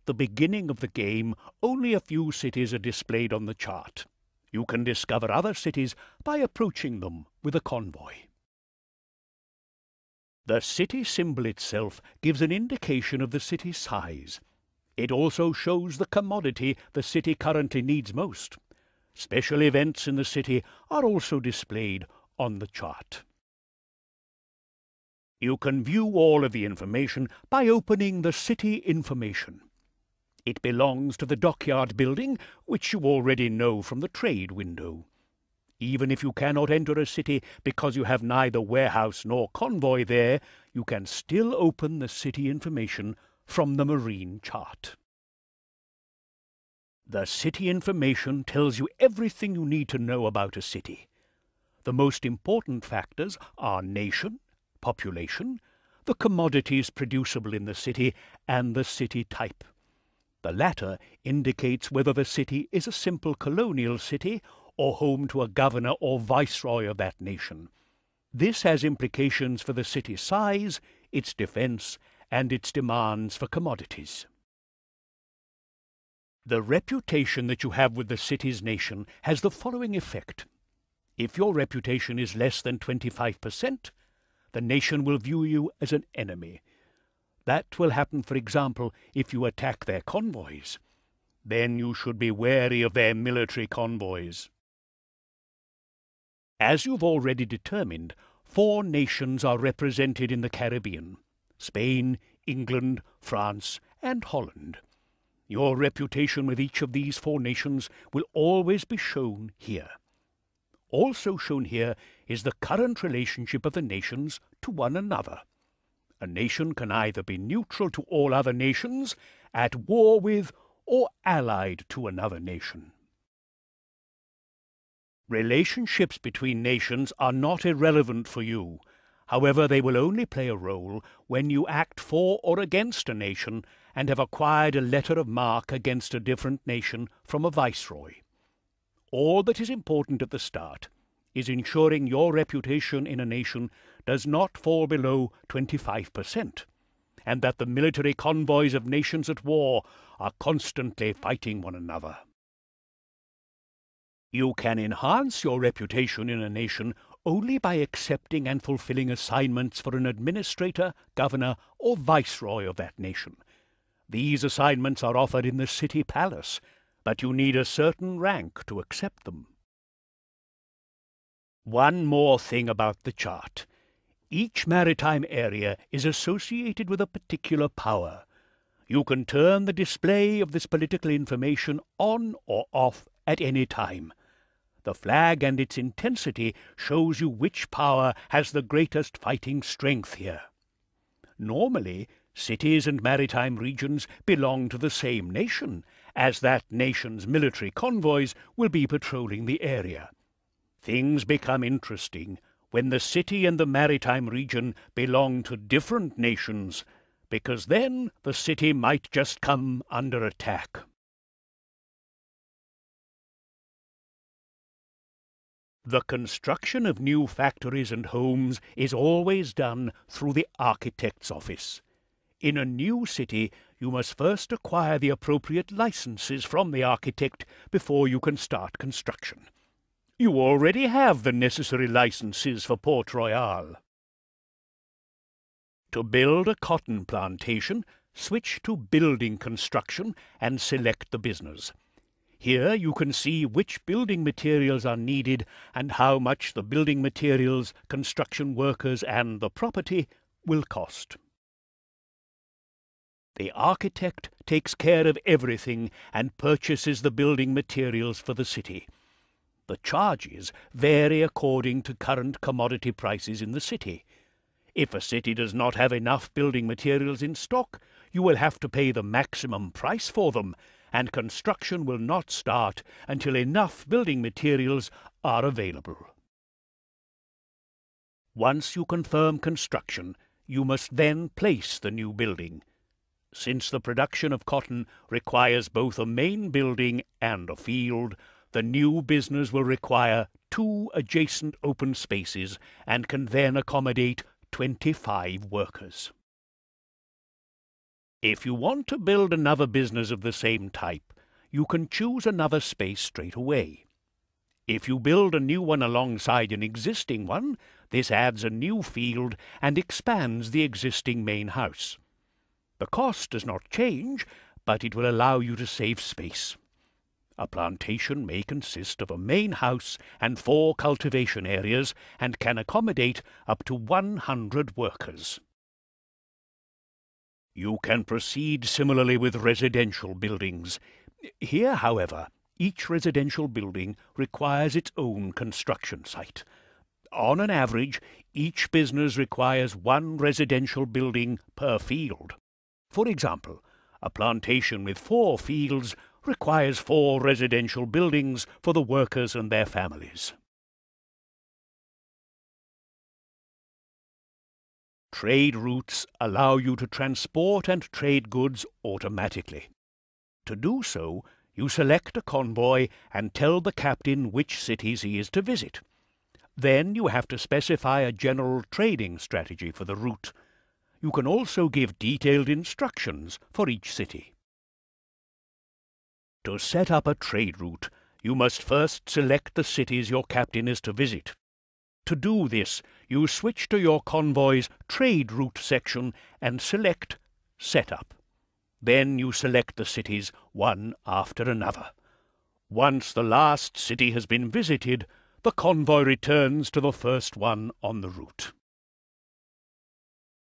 the beginning of the game, only a few cities are displayed on the chart. You can discover other cities by approaching them with a convoy. The city symbol itself gives an indication of the city's size. It also shows the commodity the city currently needs most. Special events in the city are also displayed on the chart. You can view all of the information by opening the City Information. It belongs to the dockyard building, which you already know from the trade window. Even if you cannot enter a city because you have neither warehouse nor convoy there, you can still open the City Information from the Marine chart. The City Information tells you everything you need to know about a city. The most important factors are nation, population, the commodities producible in the city, and the city type. The latter indicates whether the city is a simple colonial city or home to a governor or viceroy of that nation. This has implications for the city's size, its defense, and its demands for commodities. The reputation that you have with the city's nation has the following effect. If your reputation is less than 25%, the nation will view you as an enemy. That will happen, for example, if you attack their convoys. Then you should be wary of their military convoys. As you've already determined, 4 nations are represented in the Caribbean: Spain, England, France, and Holland. Your reputation with each of these 4 nations will always be shown here. Also shown here is the current relationship of the nations to one another. A nation can either be neutral to all other nations, at war with, or allied to another nation. Relationships between nations are not irrelevant for you. However, they will only play a role when you act for or against a nation and have acquired a letter of marque against a different nation from a viceroy. All that is important at the start is ensuring your reputation in a nation does not fall below 25%, and that the military convoys of nations at war are constantly fighting one another. You can enhance your reputation in a nation only by accepting and fulfilling assignments for an administrator, governor, or viceroy of that nation. These assignments are offered in the city palace, but you need a certain rank to accept them. One more thing about the chart. Each maritime area is associated with a particular power. You can turn the display of this political information on or off at any time. The flag and its intensity shows you which power has the greatest fighting strength here. Normally, cities and maritime regions belong to the same nation, as that nation's military convoys will be patrolling the area. Things become interesting when the city and the maritime region belong to different nations, because then the city might just come under attack. The construction of new factories and homes is always done through the architect's office. In a new city, you must first acquire the appropriate licenses from the architect before you can start construction. You already have the necessary licenses for Port Royale. To build a cotton plantation, switch to Building Construction and select the business. Here you can see which building materials are needed and how much the building materials, construction workers, and the property will cost. The architect takes care of everything and purchases the building materials for the city. The charges vary according to current commodity prices in the city. If a city does not have enough building materials in stock, you will have to pay the maximum price for them, and construction will not start until enough building materials are available. Once you confirm construction, you must then place the new building. Since the production of cotton requires both a main building and a field, the new business will require 2 adjacent open spaces and can then accommodate 25 workers. If you want to build another business of the same type, you can choose another space straight away. If you build a new one alongside an existing one, this adds a new field and expands the existing main house. The cost does not change, but it will allow you to save space. A plantation may consist of a main house and 4 cultivation areas and can accommodate up to 100 workers. You can proceed similarly with residential buildings. Here, however, each residential building requires its own construction site. On an average, each business requires 1 residential building per field. For example, a plantation with 4 fields requires 4 residential buildings for the workers and their families. Trade routes allow you to transport and trade goods automatically. To do so, you select a convoy and tell the captain which cities he is to visit. Then you have to specify a general trading strategy for the route. You can also give detailed instructions for each city. To set up a trade route, you must first select the cities your captain is to visit. To do this, you switch to your convoy's trade route section and select Setup. Then you select the cities one after another. Once the last city has been visited, the convoy returns to the first one on the route.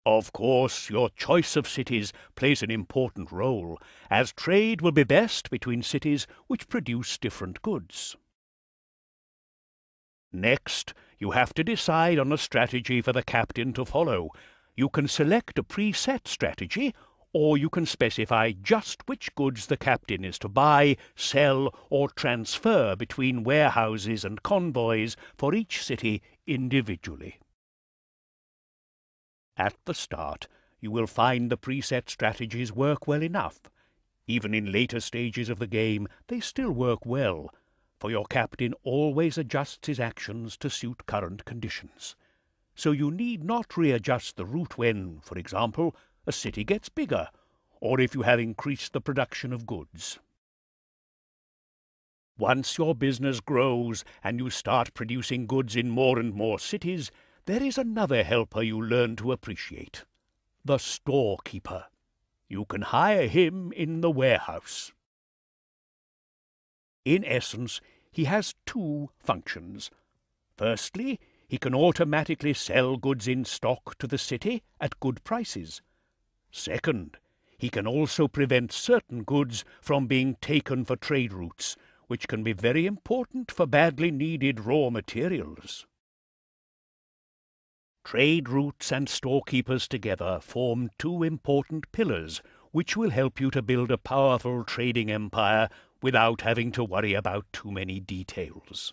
Of course, your choice of cities plays an important role, as trade will be best between cities which produce different goods. Next, you have to decide on a strategy for the captain to follow. You can select a preset strategy, or you can specify just which goods the captain is to buy, sell, or transfer between warehouses and convoys for each city individually. At the start, you will find the preset strategies work well enough. Even in later stages of the game, they still work well, for your captain always adjusts his actions to suit current conditions. So you need not readjust the route when, for example, a city gets bigger, or if you have increased the production of goods. Once your business grows and you start producing goods in more and more cities, there is another helper you learn to appreciate: the storekeeper. You can hire him in the warehouse. In essence, he has 2 functions. Firstly, he can automatically sell goods in stock to the city at good prices. Second, he can also prevent certain goods from being taken for trade routes, which can be very important for badly needed raw materials. Trade routes and storekeepers together form 2 important pillars, which will help you to build a powerful trading empire without having to worry about too many details.